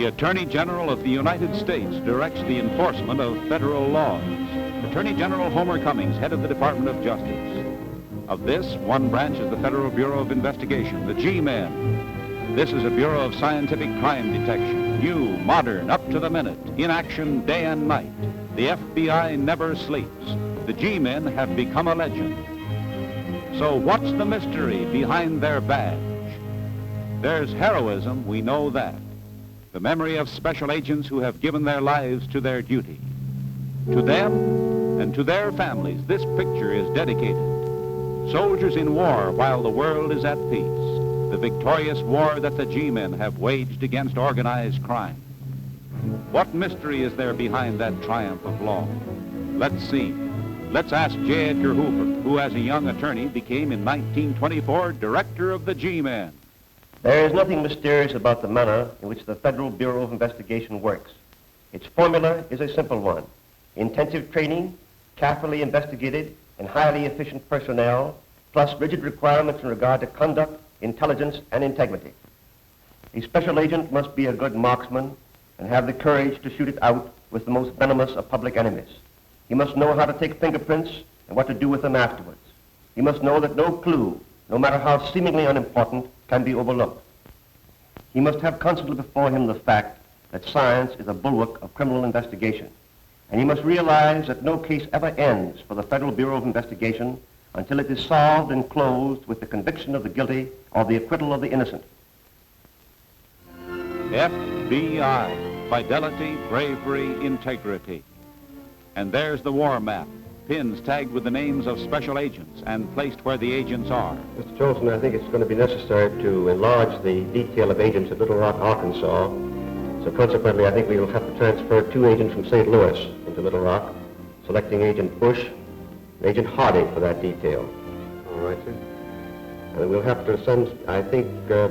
The Attorney General of the United States directs the enforcement of federal laws. Attorney General Homer Cummings, head of the Department of Justice. Of this, one branch is the Federal Bureau of Investigation, the G-Men. This is a bureau of scientific crime detection, new, modern, up to the minute, in action day and night. The FBI never sleeps. The G-Men have become a legend. So what's the mystery behind their badge? There's heroism, we know that. The memory of special agents who have given their lives to their duty. To them and to their families, this picture is dedicated. Soldiers in war while the world is at peace. The victorious war that the G-Men have waged against organized crime. What mystery is there behind that triumph of law? Let's see. Let's ask J. Edgar Hoover, who as a young attorney became in 1924 director of the G-Men. There is nothing mysterious about the manner in which the Federal Bureau of Investigation works. Its formula is a simple one. Intensive training, carefully investigated and highly efficient personnel, plus rigid requirements in regard to conduct, intelligence, and integrity. A special agent must be a good marksman and have the courage to shoot it out with the most venomous of public enemies. He must know how to take fingerprints and what to do with them afterwards. He must know that no clue, no matter how seemingly unimportant, can be overlooked. He must have constantly before him the fact that science is a bulwark of criminal investigation. And he must realize that no case ever ends for the Federal Bureau of Investigation until it is solved and closed with the conviction of the guilty or the acquittal of the innocent. FBI, fidelity, bravery, integrity. And there's the war map. Pins tagged with the names of special agents and placed where the agents are. Mr. Jolson, I think it's going to be necessary to enlarge the detail of agents at Little Rock, Arkansas. So consequently, I think we will have to transfer 2 agents from St. Louis into Little Rock, selecting Agent Bush and Agent Harding for that detail. All right, sir. And we'll have to send, I think,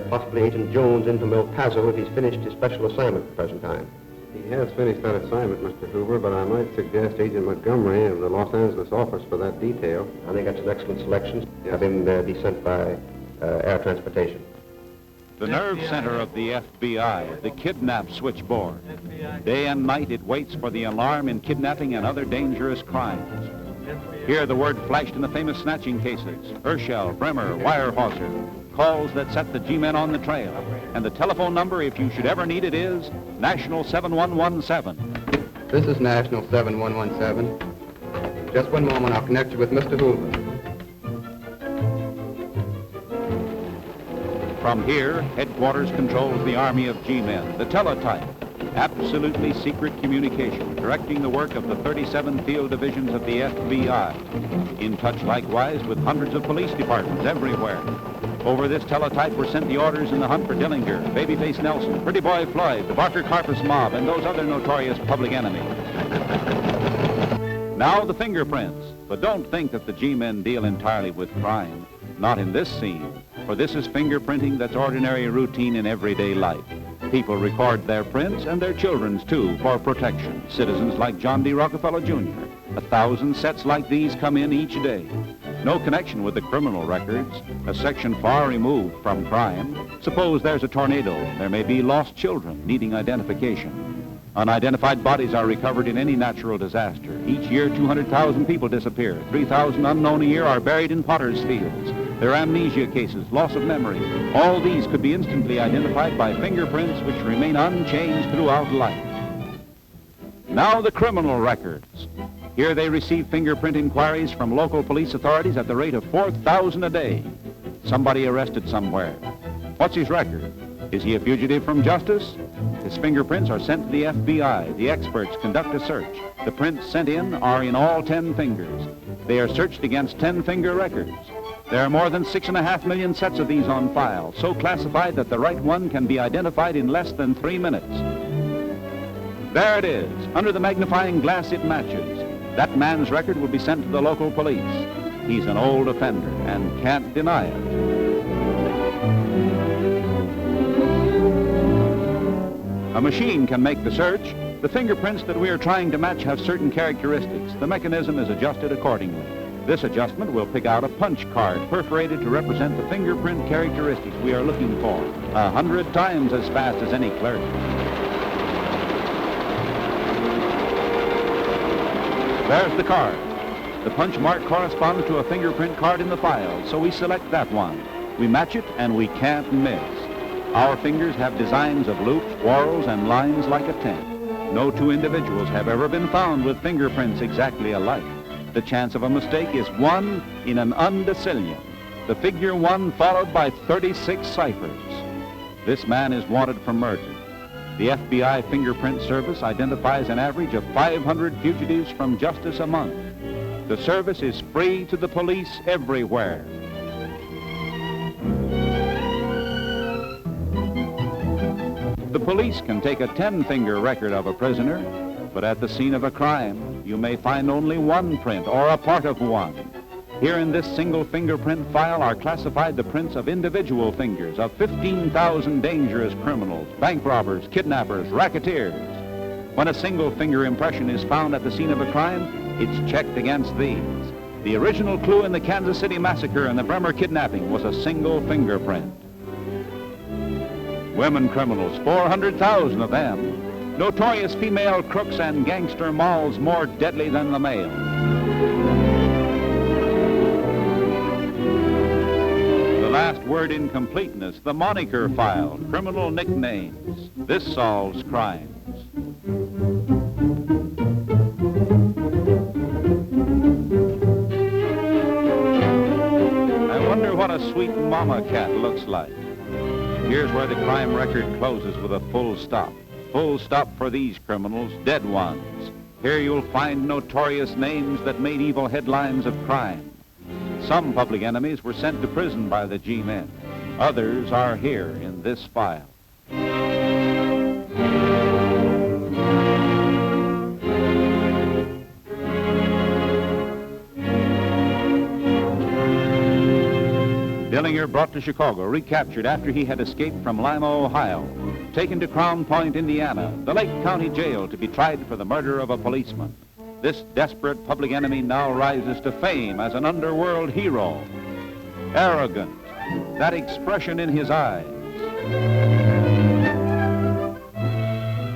possibly Agent Jones in from El Paso if he's finished his special assignment at the present time. He has finished that assignment, Mr. Hoover, but I might suggest Agent Montgomery of the Los Angeles office for that detail. I think that's an excellent selection. Yes. Have him be sent by air transportation. The nerve center of the FBI, the kidnap switchboard. Day and night it waits for the alarm in kidnapping and other dangerous crimes. Here the word flashed in the famous snatching cases. Urschel, Bremer, Weyerhaeuser. Calls that set the G-Men on the trail. And the telephone number, if you should ever need it, is National 7117. This is National 7117. Just one moment, I'll connect you with Mr. Hoover. From here, headquarters controls the army of G-Men, the teletype. Absolutely secret communication, directing the work of the 37 field divisions of the FBI. In touch likewise with hundreds of police departments everywhere. Over this teletype were sent the orders in the hunt for Dillinger, Babyface Nelson, Pretty Boy Floyd, the Barker Carpus mob, and those other notorious public enemies. Now the fingerprints. But don't think that the G-Men deal entirely with crime. Not in this scene, for this is fingerprinting that's ordinary routine in everyday life. People record their prints and their children's too for protection. Citizens like John D. Rockefeller Jr. 1,000 sets like these come in each day. No connection with the criminal records, a section far removed from crime. Suppose there's a tornado. There may be lost children needing identification. Unidentified bodies are recovered in any natural disaster. Each year, 200,000 people disappear. 3,000 unknown a year are buried in potter's fields. There are amnesia cases, loss of memory. All these could be instantly identified by fingerprints which remain unchanged throughout life. Now the criminal records. Here they receive fingerprint inquiries from local police authorities at the rate of 4,000 a day. Somebody arrested somewhere. What's his record? Is he a fugitive from justice? His fingerprints are sent to the FBI. The experts conduct a search. The prints sent in are in all 10 fingers. They are searched against 10-finger records. There are more than 6.5 million sets of these on file, so classified that the right one can be identified in less than 3 minutes. There it is. Under the magnifying glass it matches. That man's record will be sent to the local police. He's an old offender and can't deny it. A machine can make the search. The fingerprints that we are trying to match have certain characteristics. The mechanism is adjusted accordingly. This adjustment will pick out a punch card perforated to represent the fingerprint characteristics we are looking for, 100 times as fast as any clerk. There's the card. The punch mark corresponds to a fingerprint card in the file, so we select that one. We match it, and we can't miss. Our fingers have designs of loops, whorls, and lines like a tent. No two individuals have ever been found with fingerprints exactly alike. The chance of a mistake is 1 in an undecillion. The figure 1 followed by 36 ciphers. This man is wanted for murder. The FBI Fingerprint Service identifies an average of 500 fugitives from justice a month. The service is free to the police everywhere. The police can take a 10-finger record of a prisoner, but at the scene of a crime, you may find only one print or a part of one. Here in this single fingerprint file are classified the prints of individual fingers of 15,000 dangerous criminals, bank robbers, kidnappers, racketeers. When a single finger impression is found at the scene of a crime, it's checked against these. The original clue in the Kansas City massacre and the Bremer kidnapping was a single fingerprint. Women criminals, 400,000 of them. Notorious female crooks and gangster molls more deadly than the male. The last word in completeness, the moniker file, criminal nicknames. This solves crimes. I wonder what a sweet mama cat looks like. Here's where the crime record closes with a full stop. Full stop for these criminals, dead ones. Here you'll find notorious names that made evil headlines of crime. Some public enemies were sent to prison by the G-men. Others are here in this file. Dillinger brought to Chicago, recaptured after he had escaped from Lima, Ohio. Taken to Crown Point, Indiana, the Lake County Jail to be tried for the murder of a policeman. This desperate public enemy now rises to fame as an underworld hero. Arrogant, that expression in his eyes.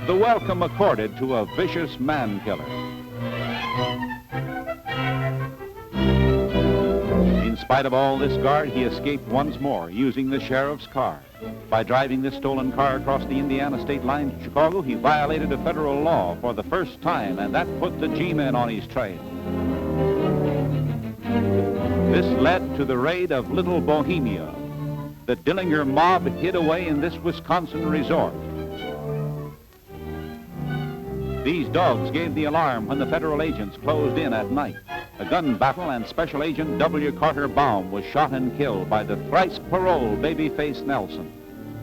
The welcome accorded to a vicious man-killer. In spite of all this guard, he escaped once more using the sheriff's car. By driving this stolen car across the Indiana state line to Chicago, he violated a federal law for the first time, and that put the G-men on his trail. This led to the raid of Little Bohemia. The Dillinger mob hid away in this Wisconsin resort. These dogs gave the alarm when the federal agents closed in at night. A gun battle, and Special Agent W. Carter Baum was shot and killed by the thrice paroled Babyface Nelson.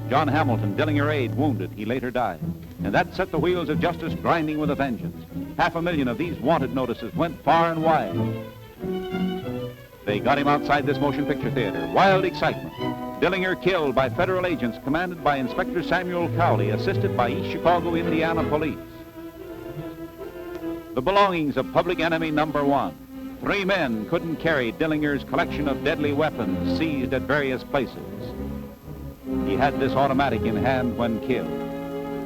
John Hamilton, Dillinger aide, wounded. He later died. And that set the wheels of justice grinding with a vengeance. 500,000 of these wanted notices went far and wide. They got him outside this motion picture theater. Wild excitement. Dillinger killed by federal agents commanded by Inspector Samuel Cowley, assisted by East Chicago, Indiana police. The belongings of public enemy number 1. 3 men couldn't carry Dillinger's collection of deadly weapons seized at various places. He had this automatic in hand when killed.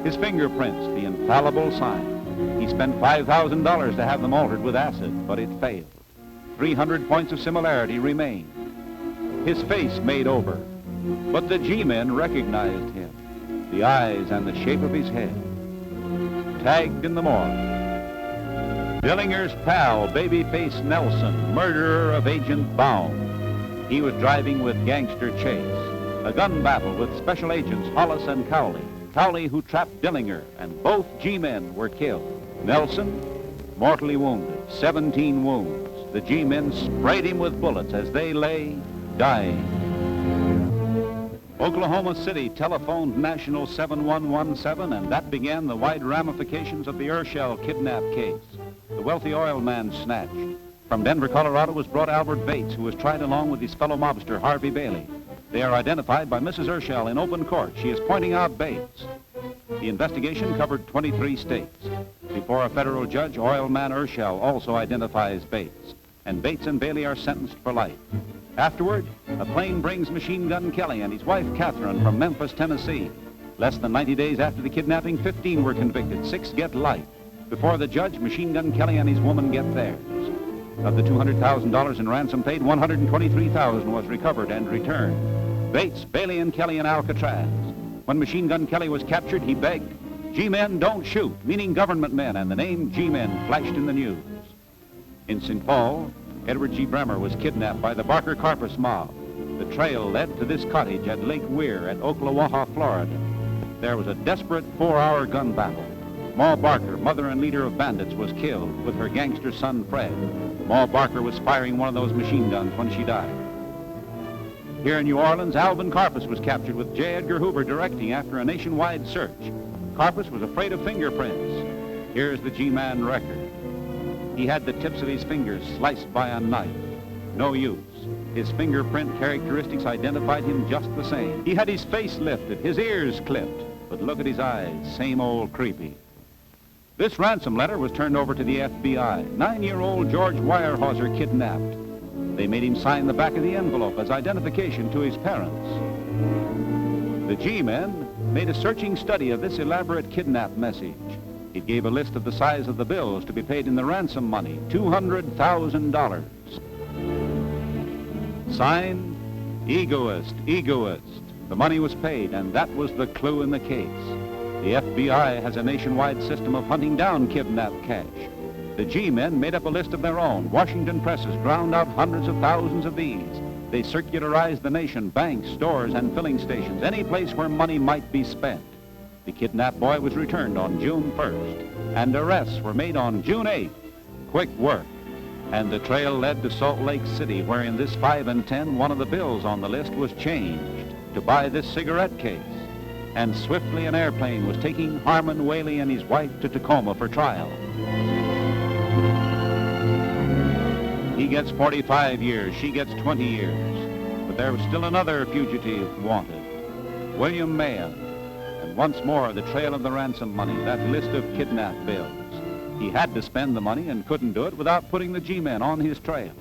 His fingerprints, the infallible sign. He spent $5,000 to have them altered with acid, but it failed. 300 points of similarity remained. His face made over, but the G-men recognized him. The eyes and the shape of his head. Tagged in the morgue. Dillinger's pal, Babyface Nelson, murderer of Agent Baum. He was driving with Gangster Chase. A gun battle with Special Agents Hollis and Cowley. Cowley who trapped Dillinger, and both G-men were killed. Nelson, mortally wounded, 17 wounds. The G-men sprayed him with bullets as they lay dying. Oklahoma City telephoned National 7117, and that began the wide ramifications of the Urshel kidnap case. The wealthy oil man snatched. From Denver, Colorado was brought Albert Bates, who was tried along with his fellow mobster, Harvey Bailey. They are identified by Mrs. Urshel in open court. She is pointing out Bates. The investigation covered 23 states. Before a federal judge, oil man Urshel also identifies Bates. And Bates and Bailey are sentenced for life. Afterward, a plane brings Machine Gun Kelly and his wife, Catherine, from Memphis, Tennessee. Less than 90 days after the kidnapping, 15 were convicted, 6 get life. Before the judge, Machine Gun Kelly and his woman get theirs. Of the $200,000 in ransom paid, $123,000 was recovered and returned. Bates, Bailey, and Kelly in Alcatraz. When Machine Gun Kelly was captured, he begged, "G-men don't shoot," meaning government men, and the name G-men flashed in the news. In St. Paul, Edward G. Bremer was kidnapped by the Barker Carpus mob. The trail led to this cottage at Lake Weir at Ocklawaha, Florida. There was a desperate 4-hour gun battle. Ma Barker, mother and leader of bandits, was killed with her gangster son, Fred. Ma Barker was firing one of those machine guns when she died. Here in New Orleans, Alvin Carpus was captured with J. Edgar Hoover directing after a nationwide search. Carpus was afraid of fingerprints. Here's the G-Man record. He had the tips of his fingers sliced by a knife. No use. His fingerprint characteristics identified him just the same. He had his face lifted, his ears clipped, but look at his eyes, same old creepy. This ransom letter was turned over to the FBI. 9-year-old George Weyerhaeuser kidnapped. They made him sign the back of the envelope as identification to his parents. The G-men made a searching study of this elaborate kidnap message. He gave a list of the size of the bills to be paid in the ransom money, $200,000. Signed, Egoist, Egoist. The money was paid, and that was the clue in the case. The FBI has a nationwide system of hunting down kidnapped cash. The G-men made up a list of their own. Washington presses ground out hundreds of thousands of these. They circularized the nation, banks, stores, and filling stations, any place where money might be spent. The kidnapped boy was returned on June 1st, and arrests were made on June 8th. Quick work. And the trail led to Salt Lake City, where in this 5 and 10, one of the bills on the list was changed to buy this cigarette case. And swiftly an airplane was taking Harmon Whaley and his wife to Tacoma for trial. He gets 45 years, she gets 20 years. But there was still another fugitive wanted, William Mahan. And once more, the trail of the ransom money, that list of kidnapped bills. He had to spend the money and couldn't do it without putting the G-men on his trail.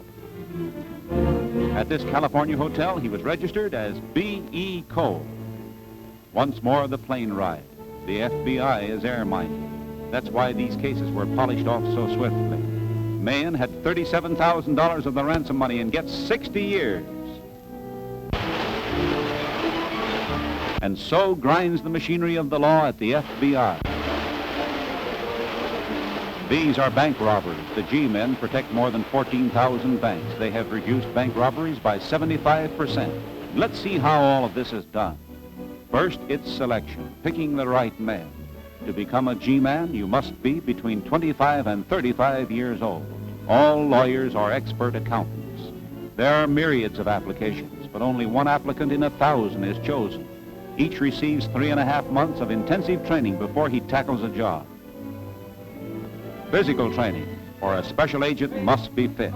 At this California hotel, he was registered as B.E. Cole. Once more, the plane ride. The FBI is air-minded. That's why these cases were polished off so swiftly. Mahan had $37,000 of the ransom money and gets 60 years. And so grinds the machinery of the law at the FBI. These are bank robberies. The G-men protect more than 14,000 banks. They have reduced bank robberies by 75%. Let's see how all of this is done. First, it's selection, picking the right man. To become a G-man, you must be between 25 and 35 years old. All lawyers are expert accountants. There are myriads of applications, but only one applicant in 1,000 is chosen. Each receives 3.5 months of intensive training before he tackles a job. Physical training, for a special agent must be fit.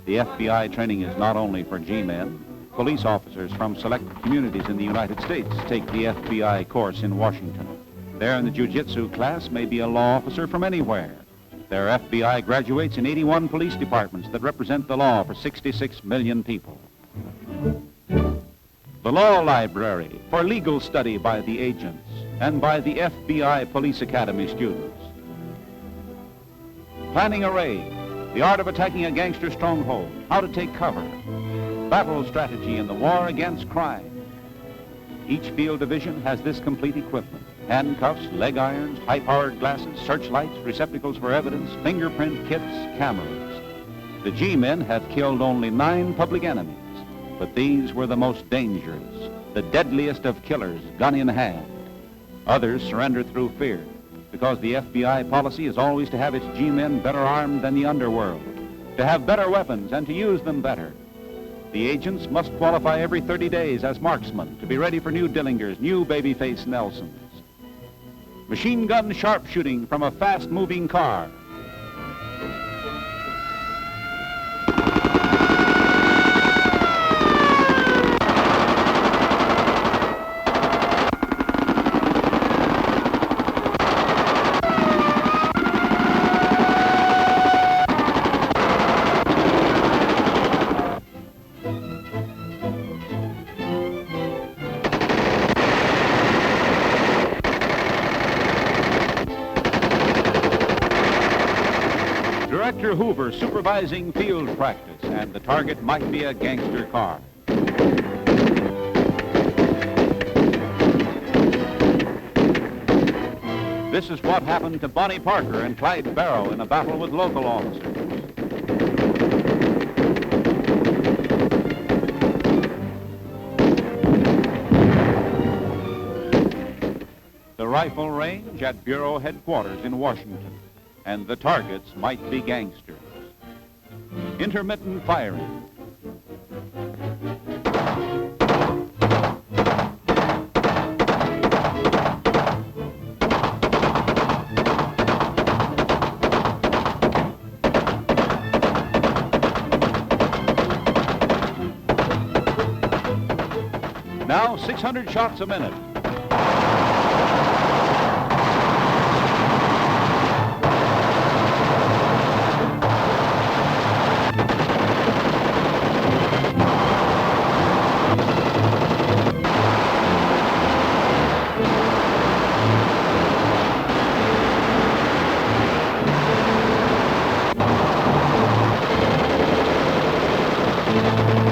The FBI training is not only for G-men. Police officers from selected communities in the United States take the FBI course in Washington. There in the jiu-jitsu class may be a law officer from anywhere. There are FBI graduates in 81 police departments that represent the law for 66 million people. The law library for legal study by the agents and by the FBI Police Academy students. Planning a raid, the art of attacking a gangster stronghold, how to take cover, battle strategy in the war against crime. Each field division has this complete equipment: handcuffs, leg irons, high-powered glasses, searchlights, receptacles for evidence, fingerprint kits, cameras. The G-men have killed only 9 public enemies, but these were the most dangerous, the deadliest of killers, gun in hand. Others surrender through fear, because the FBI policy is always to have its G-men better armed than the underworld, to have better weapons and to use them better. The agents must qualify every 30 days as marksmen to be ready for new Dillingers, new babyface Nelsons. Machine gun sharpshooting from a fast-moving car. Inspector Hoover supervising field practice, and the target might be a gangster car. This is what happened to Bonnie Parker and Clyde Barrow in a battle with local officers. The rifle range at Bureau headquarters in Washington, and the targets might be gangsters. Intermittent firing. Now 600 shots a minute.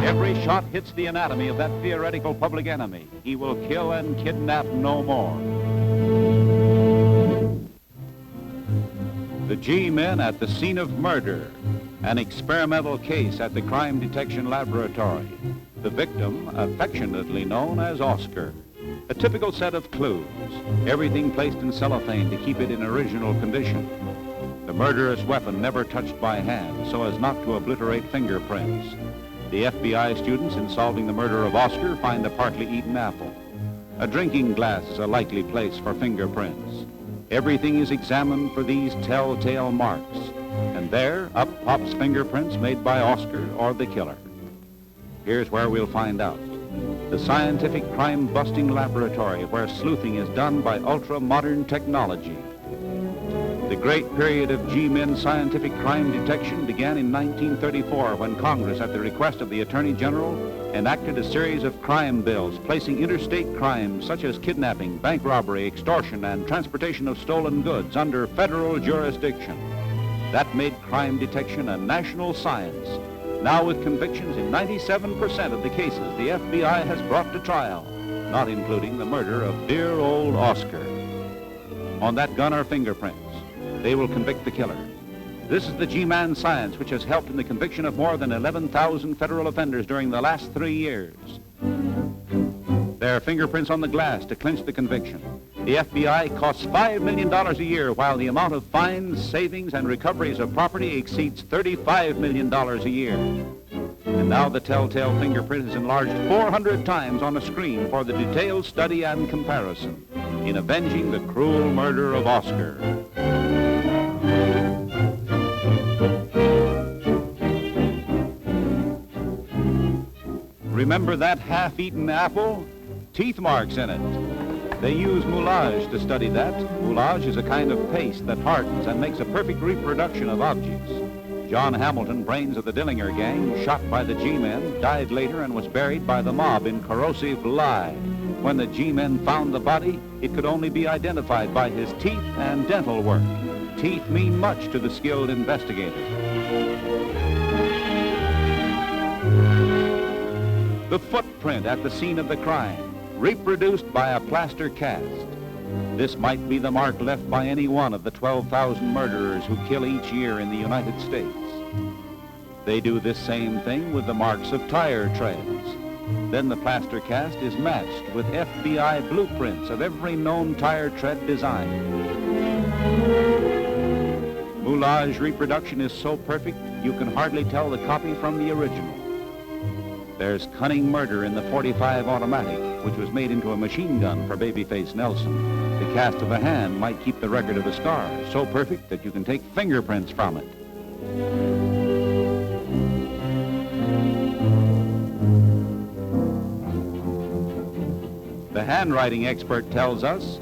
Every shot hits the anatomy of that theoretical public enemy. He will kill and kidnap no more. The G-men at the scene of murder, an experimental case at the crime detection laboratory. The victim, affectionately known as Oscar. A typical set of clues, everything placed in cellophane to keep it in original condition. The murderous weapon never touched by hand so as not to obliterate fingerprints. The FBI students in solving the murder of Oscar find a partly eaten apple. A drinking glass is a likely place for fingerprints. Everything is examined for these telltale marks. And there, up pops fingerprints made by Oscar or the killer. Here's where we'll find out. The scientific crime-busting laboratory where sleuthing is done by ultra-modern technology. The great period of G-men scientific crime detection began in 1934 when Congress, at the request of the Attorney General, enacted a series of crime bills placing interstate crimes such as kidnapping, bank robbery, extortion, and transportation of stolen goods under federal jurisdiction. That made crime detection a national science. Now with convictions in 97% of the cases the FBI has brought to trial, not including the murder of dear old Oscar. On that gun are fingerprints. They will convict the killer. This is the G-man science which has helped in the conviction of more than 11,000 federal offenders during the last 3 years. There are fingerprints on the glass to clinch the conviction. The FBI costs $5 million a year, while the amount of fines, savings, and recoveries of property exceeds $35 million a year. And now the telltale fingerprint is enlarged 400 times on a screen for the detailed study and comparison in avenging the cruel murder of Oscar. Remember that half-eaten apple? Teeth marks in it. They use moulage to study that. Moulage is a kind of paste that hardens and makes a perfect reproduction of objects. John Hamilton, brains of the Dillinger gang, shot by the G-men, died later and was buried by the mob in corrosive lye. When the G-men found the body, it could only be identified by his teeth and dental work. Teeth mean much to the skilled investigator. The footprint at the scene of the crime, reproduced by a plaster cast. This might be the mark left by any one of the 12,000 murderers who kill each year in the United States. They do this same thing with the marks of tire treads. Then the plaster cast is matched with FBI blueprints of every known tire tread design. Moulage reproduction is so perfect you can hardly tell the copy from the original. There's cunning murder in the .45 automatic, which was made into a machine gun for Babyface Nelson. The cast of a hand might keep the record of a scar, so perfect that you can take fingerprints from it. The handwriting expert tells us,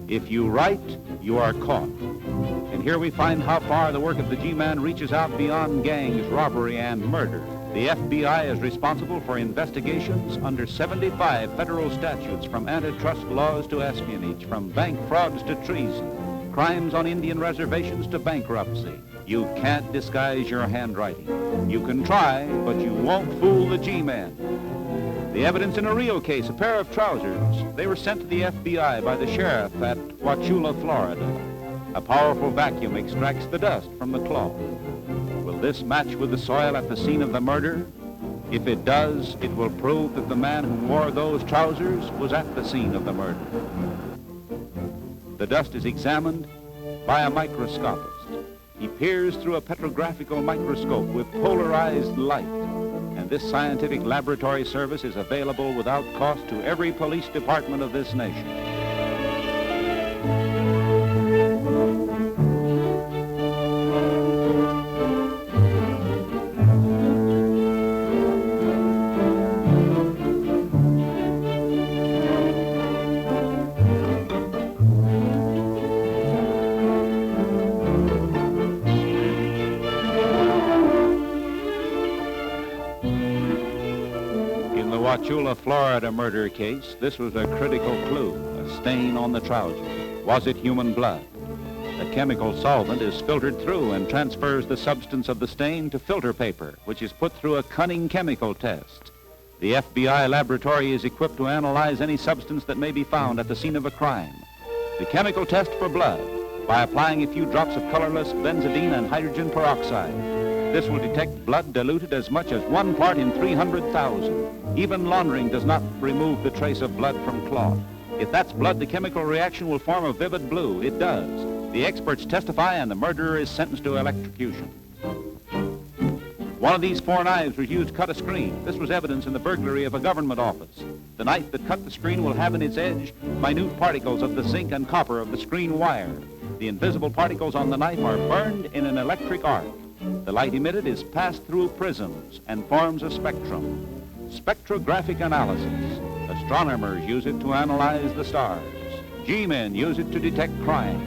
if you write, you are caught. And here we find how far the work of the G-man reaches out beyond gangs, robbery, and murder. The FBI is responsible for investigations under 75 federal statutes, from antitrust laws to espionage, from bank frauds to treason. crimes on Indian reservations to bankruptcy. You can't disguise your handwriting. You can try, but you won't fool the G-men. The evidence in a real case, a pair of trousers. They were sent to the FBI by the sheriff at Wauchula, Florida. A powerful vacuum extracts the dust from the cloth. Will this match with the soil at the scene of the murder? If it does, it will prove that the man who wore those trousers was at the scene of the murder. The dust is examined by a microscopist. He peers through a petrographical microscope with polarized light, and this scientific laboratory service is available without cost to every police department of this nation. Wauchula, Florida murder case, this was a critical clue, a stain on the trousers. Was it human blood? The chemical solvent is filtered through and transfers the substance of the stain to filter paper, which is put through a cunning chemical test. The FBI laboratory is equipped to analyze any substance that may be found at the scene of a crime. The chemical test for blood, by applying a few drops of colorless benzidine and hydrogen peroxide. This will detect blood diluted as much as 1 part in 300,000. Even laundering does not remove the trace of blood from cloth. If that's blood, the chemical reaction will form a vivid blue. It does. The experts testify and the murderer is sentenced to electrocution. One of these 4 knives was used to cut a screen. This was evidence in the burglary of a government office. The knife that cut the screen will have in its edge minute particles of the zinc and copper of the screen wire. The invisible particles on the knife are burned in an electric arc. The light emitted is passed through prisms and forms a spectrum. Spectrographic analysis. Astronomers use it to analyze the stars. G-men use it to detect crime.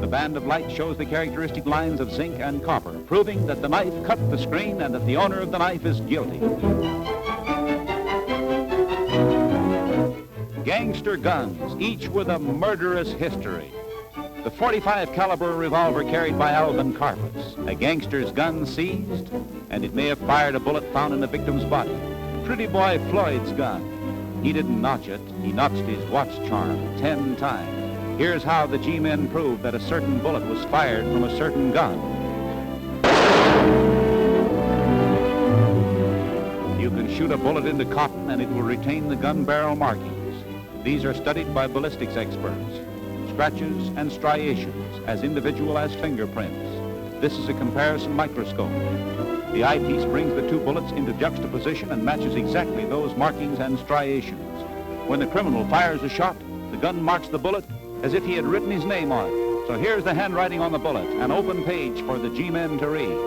The band of light shows the characteristic lines of zinc and copper, proving that the knife cut the screen and that the owner of the knife is guilty. Gangster guns, each with a murderous history. The .45 caliber revolver carried by Alvin Karpus, a gangster's gun seized, and it may have fired a bullet found in the victim's body. Pretty boy Floyd's gun. He didn't notch it, he notched his watch charm 10 times. Here's how the G-men proved that a certain bullet was fired from a certain gun. You can shoot a bullet into cotton and it will retain the gun barrel markings. These are studied by ballistics experts. Scratches and striations, as individual as fingerprints. This is a comparison microscope. The eyepiece brings the 2 bullets into juxtaposition and matches exactly those markings and striations. When the criminal fires a shot, the gun marks the bullet as if he had written his name on it. So here's the handwriting on the bullet, an open page for the G-men to read.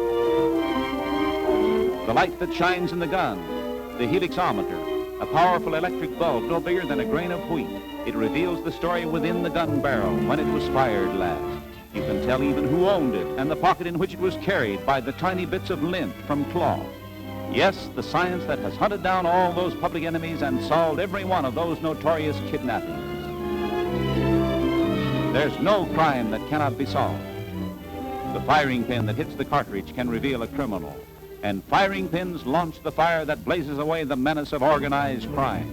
The light that shines in the gun, the helixometer, a powerful electric bulb no bigger than a grain of wheat. It reveals the story within the gun barrel when it was fired last. You can tell even who owned it and the pocket in which it was carried by the tiny bits of lint from cloth. Yes, the science that has hunted down all those public enemies and solved every one of those notorious kidnappings. There's no crime that cannot be solved. The firing pin that hits the cartridge can reveal a criminal. And firing pins launch the fire that blazes away the menace of organized crime.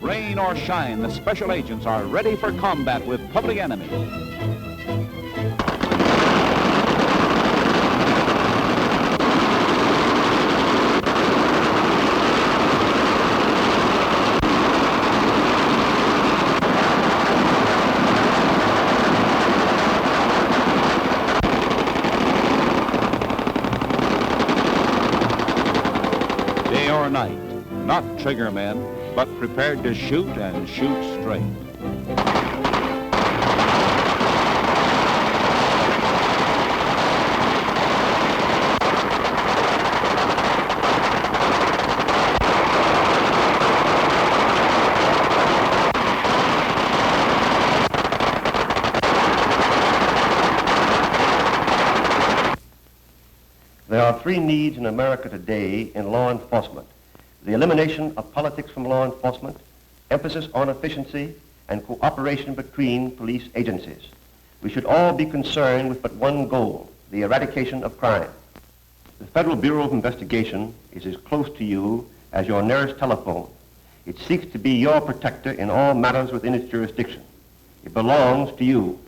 Rain or shine, the special agents are ready for combat with public enemies. Night, not trigger men, but prepared to shoot and shoot straight. There are three needs in America today in law enforcement: the elimination of politics from law enforcement, emphasis on efficiency, and cooperation between police agencies. We should all be concerned with but one goal: the eradication of crime. The Federal Bureau of Investigation is as close to you as your nearest telephone. It seeks to be your protector in all matters within its jurisdiction. It belongs to you.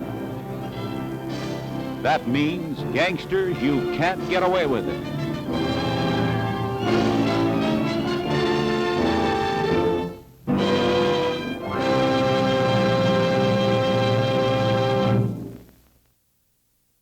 That means, gangsters, you can't get away with it.